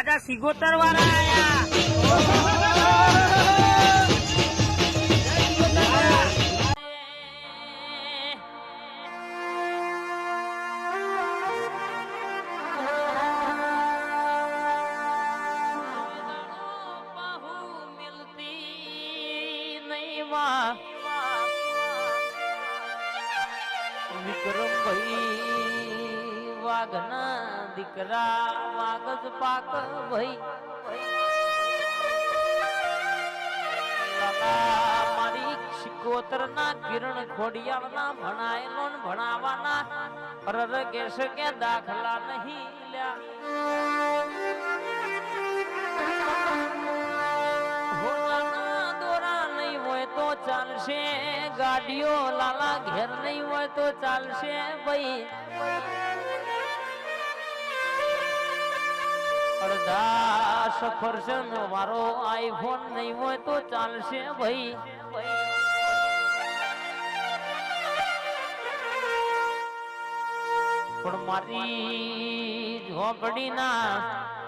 રાજા સિગોતર વાળા આયા. વિક્રમભાઈ વાઘના દીકરા વાગજ પાક ભાઈ મારી શિકોતર ના કિરણ ખોડિયાળ ના ભણાયેલો ભણાવાના અરર કેશ કે દાખલા નહીં લ્યા. તો ચાલશે ગાડીઓ લાલા ઘેર નહીં હોય તો ચાલશે ભાઈ. અડધા સફરજન વાળો આઈફોન નહીં હોય તો ચાલશે ભાઈ. પણ મારી ઝોપડી ના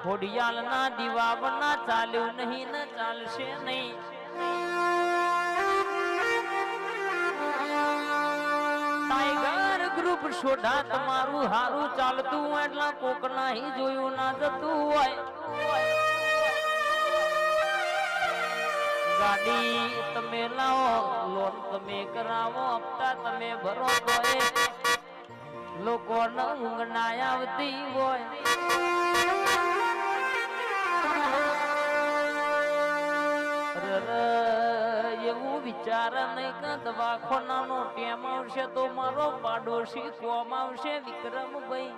ખોડિયાલ ના દીવાબ ના ચાલ્યું નહીં ને ચાલશે નહીં. ટાઈગર ગ્રુપ સોડા તમારું હારું ચાલતું હોય એટલે કોક નહીં જોયું ના જતું હોય. ગાડી તમે લાવો, લોન તમે કરાવો, હપ્તા તમે ભરો તો લોકોને ઊંઘ ના આવતી હોય. એવું વિચાર નહીં કે દવાખાનાનો ટેમ આવશે તો મારો પાડોશી કોમ આવશે વિક્રમભાઈ.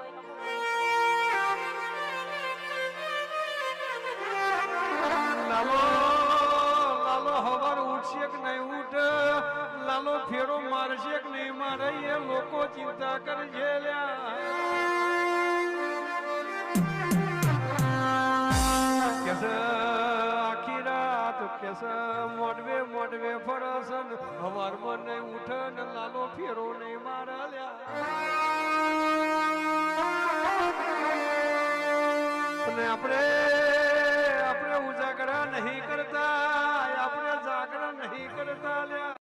લાલો લાલો હવાર ઉઠશે કે નહીં ઉઠ, લાલો ફેરો મારશે કે નહીં મારે, એ લોકો ચિંતા કરશે લ્યા. આખી રાત કેસ મોડવે મોડવે ફરસન હવાર મને ઉઠે ને લાલો ફેરો નહીં મારા લ્યા. અને આપણે ઉજાગરા નહીં કરતા, આપણે જાગરણ નહીં કરતા લ્યા.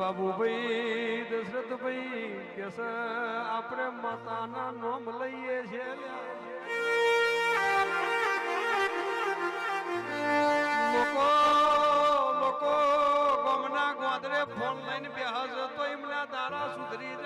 બાબુભાઈ દશરથભાઈ કેસ આપણે માતાના નામ લઈએ છીએ. લોકો ગમના ગોદરે ફોન લઈને બેહા તો એમના દારા સુધરી